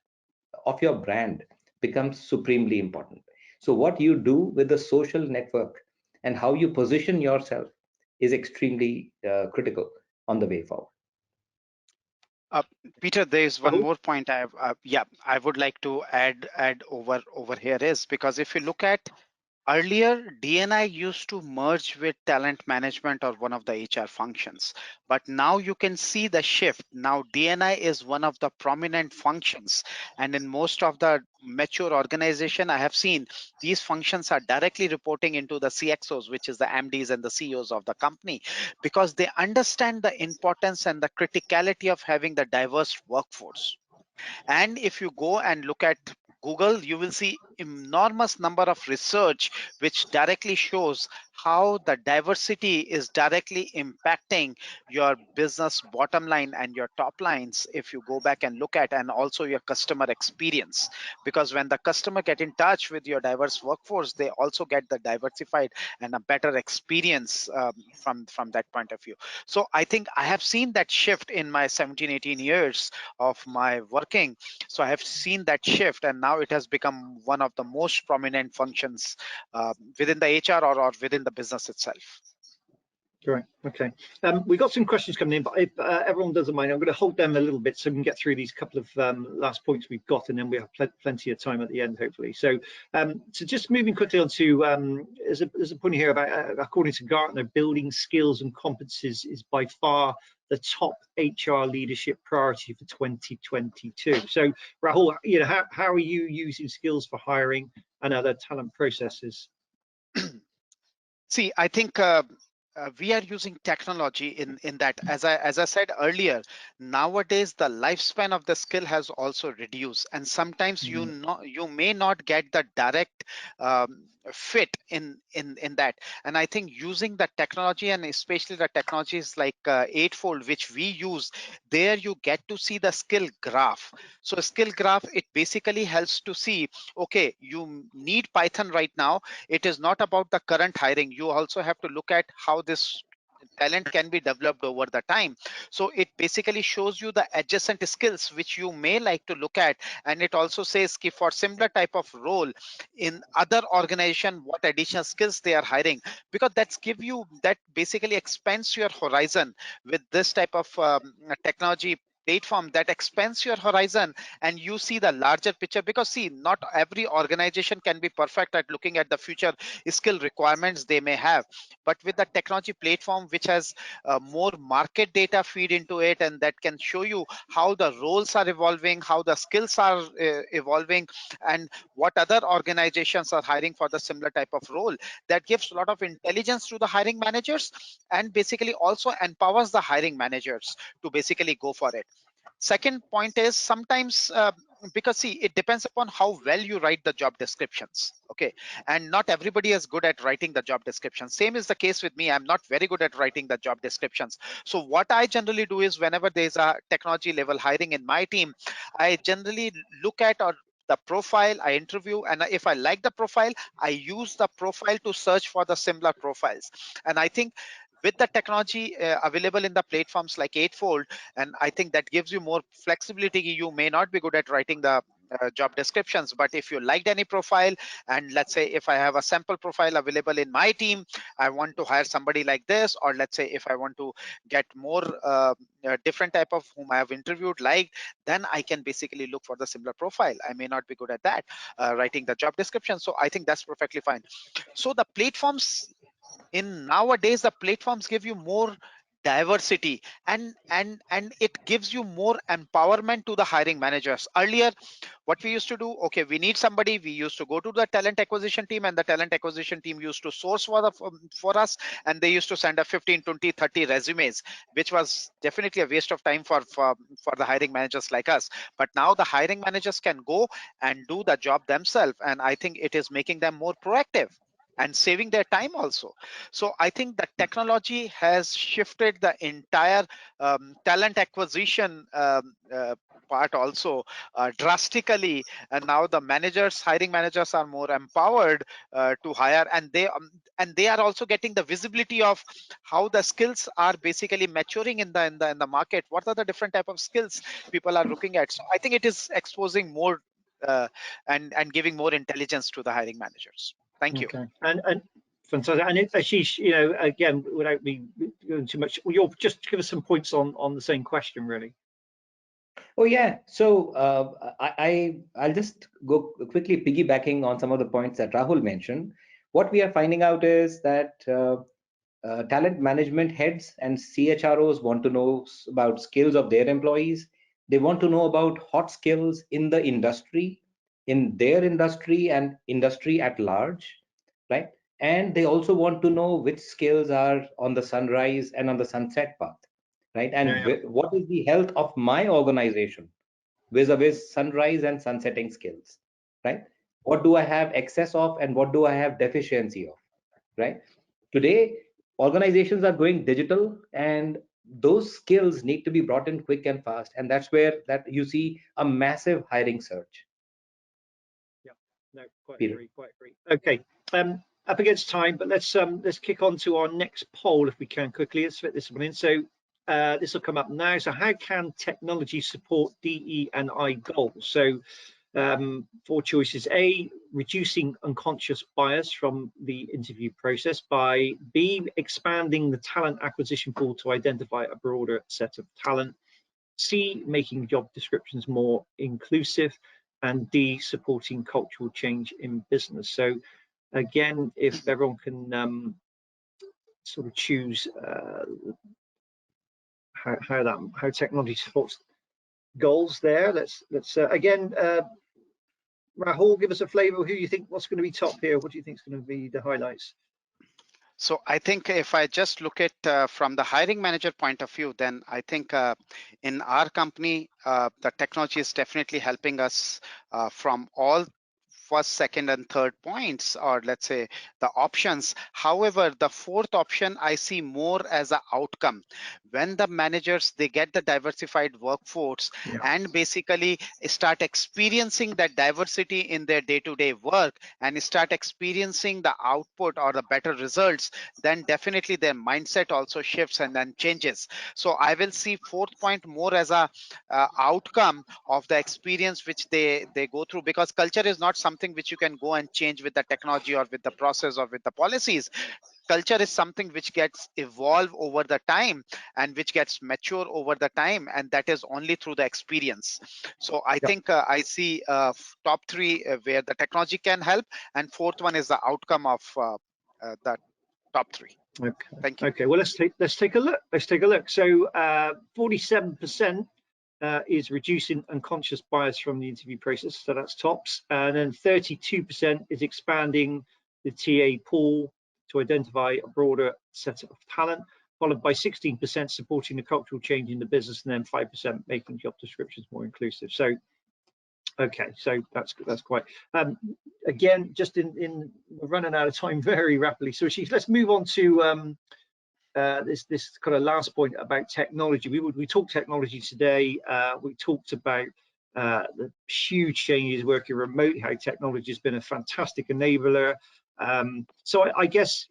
of your brand becomes supremely important. So what you do with the social network and how you position yourself is extremely critical on the way forward. Peter, there is one Rahul? more point I would like to add over here, is because if you look at earlier, DNI used to merge with talent management or one of the HR functions, but now you can see the shift. Now DNI is one of the prominent functions, and in most of the mature organization, I have seen these functions are directly reporting into the CXOs, which is the MDs and the CEOs of the company, because they understand the importance and the criticality of having the diverse workforce. And if you go and look at Google, you will see enormous number of research which directly shows how the diversity is directly impacting your business bottom line and your top lines, if you go back and look at, and also your customer experience. Because when the customer get in touch with your diverse workforce, they also get the diversified and a better experience from that point of view. So I think I have seen that shift in my 17-18 years of my working. So I have seen that shift, and now it has become one of the most prominent functions within the HR, or within the business itself. Great. Okay. We've got some questions coming in, but if everyone doesn't mind, I'm going to hold them a little bit so we can get through these couple of last points we've got, and then we have plenty of time at the end, hopefully. So, so just moving quickly on to, there's a point here about, according to Gartner, building skills and competencies is by far the top HR leadership priority for 2022. So, Rahul, you know, how are you using skills for hiring and other talent processes? See, I think we are using technology in that. As I said earlier, nowadays the lifespan of the skill has also reduced, and sometimes you may not get the direct fit in that. And I think using the technology, and especially the technologies like Eightfold, which we use, there you get to see the skill graph. So a skill graph, it basically helps to see, okay, you need Python right now. It is not about the current hiring. You also have to look at how this talent can be developed over the time. So it basically shows you the adjacent skills which you may like to look at, and it also says for similar type of role in other organization what additional skills they are hiring, because that basically expands your horizon. With this type of technology platform, that expands your horizon and you see the larger picture. Because see, not every organization can be perfect at looking at the future skill requirements they may have, but with the technology platform which has more market data feed into it, and that can show you how the roles are evolving, how the skills are evolving, and what other organizations are hiring for the similar type of role, that gives a lot of intelligence to the hiring managers, and basically also empowers the hiring managers to basically go for it. Second point is, sometimes because see, it depends upon how well you write the job descriptions. Okay, and not everybody is good at writing the job descriptions. Same is the case with me. I'm not very good at writing the job descriptions. So what I generally do is, whenever there's a technology level hiring in my team, I generally look at the profile, I interview, and if I like the profile, I use the profile to search for the similar profiles. And I think with the technology available in the platforms like Eightfold, and I think that gives you more flexibility. You may not be good at writing the job descriptions, but if you liked any profile, and let's say if I have a sample profile available in my team, I want to hire somebody like this, or let's say if I want to get more different type of whom I have interviewed, like, then I can basically look for the similar profile. I may not be good at that writing the job description. So I think that's perfectly fine. So the platforms, in nowadays the platforms give you more diversity, and it gives you more empowerment to the hiring managers. Earlier what we used to do, okay, we need somebody, we used to go to the talent acquisition team, and the talent acquisition team used to source for us, and they used to send a 15, 20, 30 resumes, which was definitely a waste of time for the hiring managers like us. But now the hiring managers can go and do the job themselves, and I think it is making them more proactive and saving their time also. So I think that technology has shifted the entire talent acquisition part also drastically, and now the hiring managers are more empowered to hire, and they are also getting the visibility of how the skills are basically maturing in the market. What are the different type of skills people are looking at? So I think it is exposing more and giving more intelligence to the hiring managers. Thank you. Okay, and fantastic. And Ashish, you know, again, without me going too much, you'll just give us some points on the same question, really. Oh yeah. So I'll just go quickly piggybacking on some of the points that Rahul mentioned. What we are finding out is that talent management heads and CHROs want to know about skills of their employees. They want to know about hot skills in the industry, in their industry and industry at large, right? And they also want to know which skills are on the sunrise and on the sunset path, right? And Yeah. what is the health of my organization vis-a-vis sunrise and sunsetting skills, right? What do I have excess of and what do I have deficiency of, right? Today, organizations are going digital, and those skills need to be brought in quick and fast. And that's where that you see a massive hiring surge. Yeah, no, quite Peter. agree, quite agree. Okay, up against time, but let's kick on to our next poll if we can quickly. Let's fit this one in. So this will come up now. So how can technology support DE and I goals? So four choices: A, reducing unconscious bias from the interview process; by B, expanding the talent acquisition pool to identify a broader set of talent; C, making job descriptions more inclusive; and D, supporting cultural change in business. So again, if everyone can sort of choose how technology supports goals there. Let's again, Rahul, give us a flavour of who you think, what's going to be top here. What do you think is going to be the highlights? So I think if I just look at from the hiring manager point of view, then I think in our company, the technology is definitely helping us from all first, second, and third points, or let's say the options. However, the fourth option I see more as an outcome. When the managers, they get the diversified workforce and basically start experiencing that diversity in their day-to-day work and start experiencing the output or the better results, then definitely their mindset also shifts and then changes. So I will see fourth point more as a outcome of the experience which they go through, because culture is not something which you can go and change with the technology or with the process or with the policies. Culture is something which gets evolve over the time and which gets mature over the time, and that is only through the experience. So I think I see top three where the technology can help, and fourth one is the outcome of the top three. Okay. Thank you. Okay. Well, let's take a look. Let's take a look. So 47% is reducing unconscious bias from the interview process. So that's tops. And then 32% is expanding the TA pool to identify a broader set of talent, followed by 16% supporting the cultural change in the business, and then 5% making job descriptions more inclusive. So okay, so that's quite again, just in we're running out of time very rapidly, so Ashish, let's move on to this kind of last point about technology. We talked technology today. We talked about the huge changes working remote, how technology has been a fantastic enabler. So I guess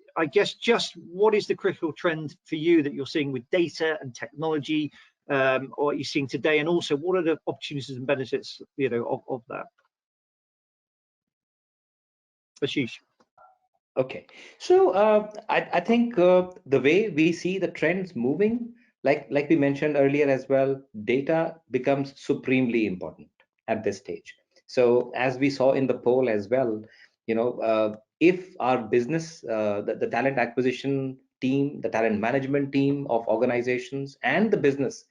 just what is the critical trend for you that you're seeing with data and technology, or what you're seeing today, and also what are the opportunities and benefits, you know, of that? Ashish. Okay, so I think the way we see the trends moving, like we mentioned earlier as well, data becomes supremely important at this stage. So as we saw in the poll as well, you know, if our business, the talent acquisition team, the talent management team of organizations and the business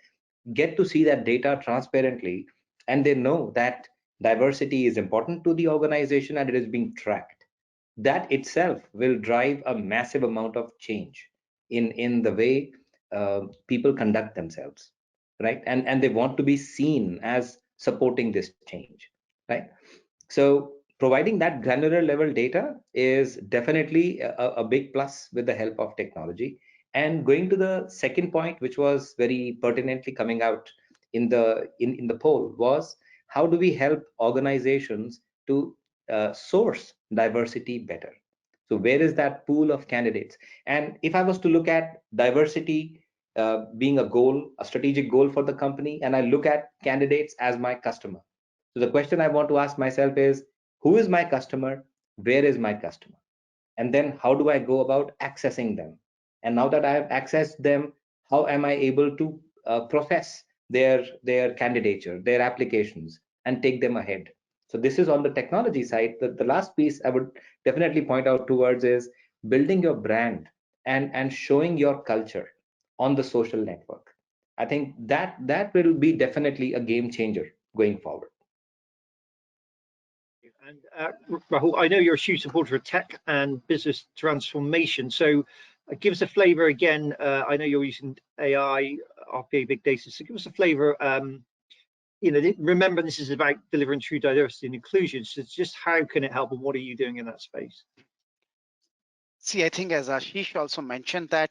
get to see that data transparently, and they know that diversity is important to the organization and it is being tracked, that itself will drive a massive amount of change in the way people conduct themselves, right? And they want to be seen as supporting this change, right? So providing that granular level data is definitely a big plus with the help of technology. And going to the second point, which was very pertinently coming out in the poll, was how do we help organizations to source diversity better? So where is that pool of candidates? And if I was to look at diversity being a goal, a strategic goal for the company, and I look at candidates as my customer, so the question I want to ask myself is, who is my customer? Where is my customer? And then how do I go about accessing them? And now that I have accessed them, how am I able to process their candidature, their applications, and take them ahead? So this is on the technology side. The last piece I would definitely point out towards is building your brand and showing your culture on the social network. I think that will be definitely a game changer going forward. And Rahul, I know you're a huge supporter of tech and business transformation. So give us a flavor again. I know you're using AI, RPA, big data. So give us a flavor. remember this is about delivering true diversity and inclusion. So just how can it help, and what are you doing in that space? See, I think as Ashish also mentioned that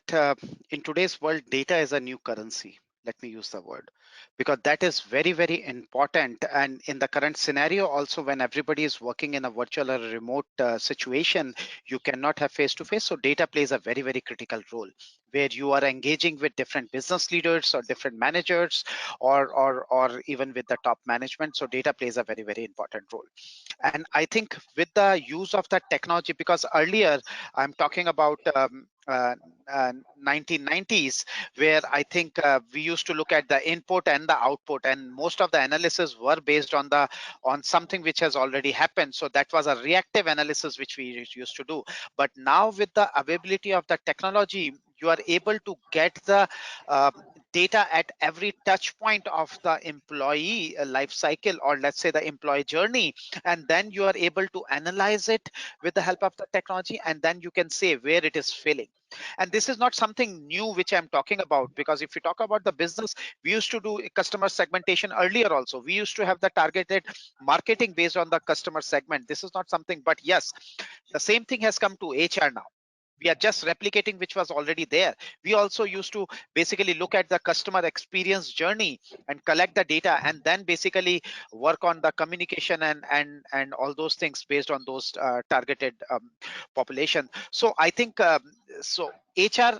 in today's world, data is a new currency. Let me use the word, because that is very, very important. And in the current scenario, also when everybody is working in a virtual or remote situation, you cannot have face-to-face. So data plays a very, very critical role, where you are engaging with different business leaders or different managers, or even with the top management. So data plays a very, very important role. And I think with the use of that technology, because earlier I'm talking about 1990s, where I think we used to look at the input and the output, and most of the analysis were based on something which has already happened. So that was a reactive analysis which we used to do. But now with the availability of the technology, you are able to get the data at every touch point of the employee life cycle, or let's say the employee journey, and then you are able to analyze it with the help of the technology, and then you can say where it is failing. And this is not something new which I'm talking about, because if you talk about the business, we used to do customer segmentation earlier also. We used to have the targeted marketing based on the customer segment. This is not something, but yes, the same thing has come to HR now. We are just replicating which was already there. We also used to basically look at the customer experience journey and collect the data, and then basically work on the communication and all those things based on those targeted population. So I think so HR,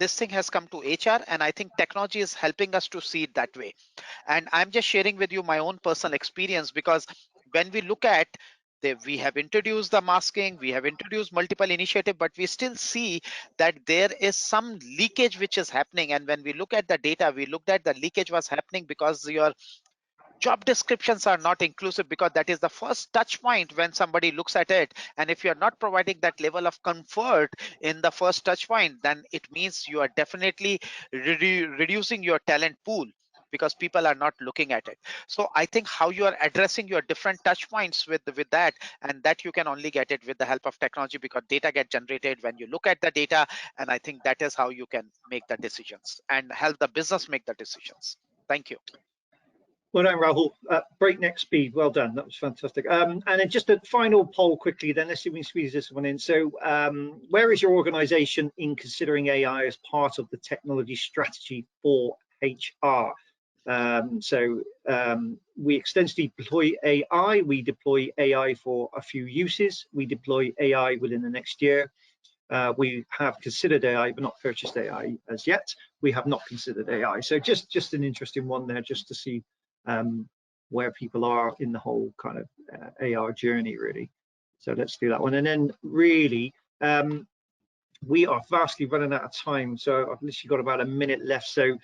this thing has come to HR, and I think technology is helping us to see it that way. And I'm just sharing with you my own personal experience, because when we look at we have introduced the masking, we have introduced multiple initiatives, but we still see that there is some leakage which is happening. And when we look at the data, we looked at the leakage was happening because your job descriptions are not inclusive, because that is the first touch point when somebody looks at it. And if you're not providing that level of comfort in the first touch point, then it means you are definitely reducing your talent pool, because people are not looking at it. So I think how you are addressing your different touch points with that, and that you can only get it with the help of technology, because data get generated when you look at the data. And I think that is how you can make the decisions and help the business make the decisions. Thank you. Well done, Rahul. Breakneck speed. Well done. That was fantastic. And then just a final poll quickly, then let's see if we can squeeze this one in. So where is your organization in considering AI as part of the technology strategy for HR? We extensively deploy AI. We deploy AI for a few uses. We deploy AI within the next year. We have considered AI, but not purchased AI as yet. We have not considered AI. So just an interesting one there, just to see where people are in the whole kind of AR journey, really. So let's do that one. And then really, we are vastly running out of time. So I've literally got about a minute left. So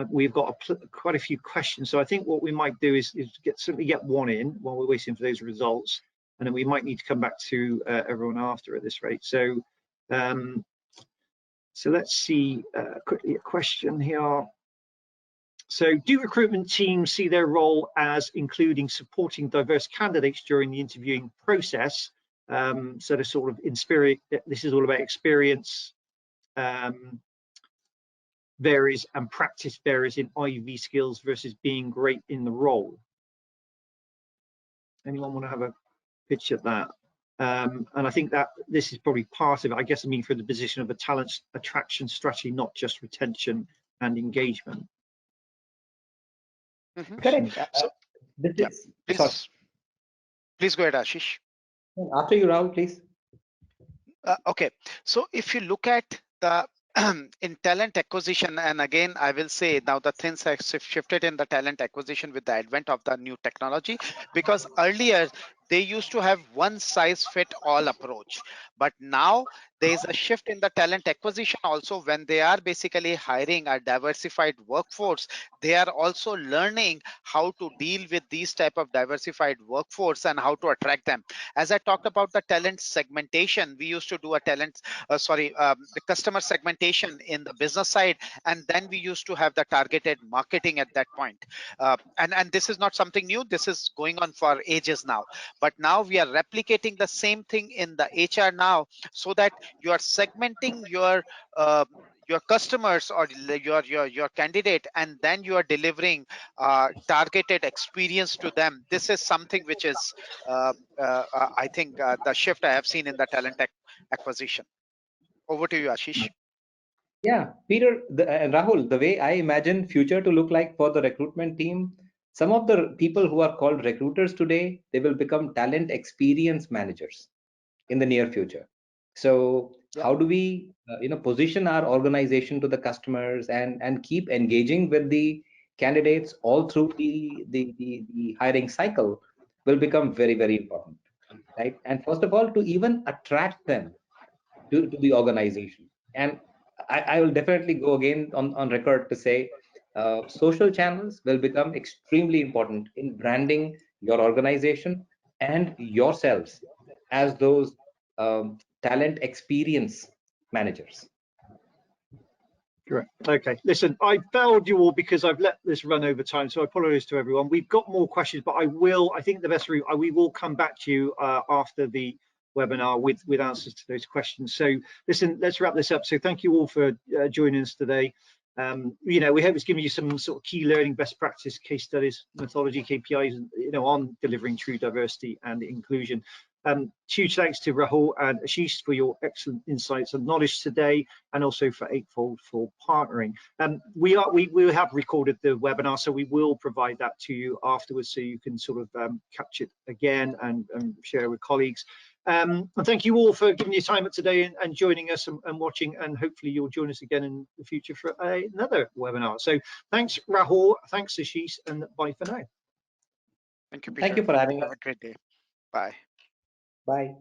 we've got quite a few questions. So I think what we might do is simply get one in while we're waiting for those results. And then we might need to come back to everyone after at this rate. So let's see quickly a question here. So do recruitment teams see their role as including supporting diverse candidates during the interviewing process? So they're sort of this is all about experience varies and practice varies in IV skills versus being great in the role. Anyone want to have a pitch at that? And I think that this is probably part of it, I guess, for the position of a talent attraction strategy, not just retention and engagement. Correct. So, please go ahead, Ashish. After you, Rahul, please. Okay, so if you look at the in talent acquisition, and again I will say now the things have shifted in the talent acquisition with the advent of the new technology, because earlier they used to have one size fit all approach, but now there is a shift in the talent acquisition also. When they are basically hiring a diversified workforce, they are also learning how to deal with these type of diversified workforce and how to attract them. As I talked about the talent segmentation, we used to do a the customer segmentation in the business side, and then we used to have the targeted marketing at that point. And this is not something new. This is going on for ages now. But now we are replicating the same thing in the HR now, so that you are segmenting your customers or your candidate, and then you are delivering targeted experience to them. This is something which is I think the shift I have seen in the talent acquisition. Over to you, Ashish. Yeah, Peter and Rahul, the way I imagine future to look like for the recruitment team, some of the people who are called recruiters today, they will become talent experience managers in the near future. So Yeah. how do we position our organization to the customers and keep engaging with the candidates all through the hiring cycle will become very, very important, right? And first of all, to even attract them to the organization. And I will definitely go again on record to say social channels will become extremely important in branding your organization and yourselves as those talent experience managers. Correct. Okay. Listen, I failed you all because I've let this run over time, so I apologize to everyone. We've got more questions, but I think the best route, we will come back to you after the webinar with answers to those questions. So listen, let's wrap this up. So thank you all for joining us today. We hope it's given you some sort of key learning, best practice, case studies, methodology, KPIs, on delivering true diversity and inclusion. Huge thanks to Rahul and Ashish for your excellent insights and knowledge today, and also for Eightfold for partnering. We have recorded the webinar, so we will provide that to you afterwards, so you can sort of catch it again and share with colleagues. And thank you all for giving your time today and joining us and watching, and hopefully you'll join us again in the future for another webinar. So thanks Rahul, thanks Ashish, and bye for now. Thank you, Peter. Thank you for having Have us. a great day. Bye. Bye.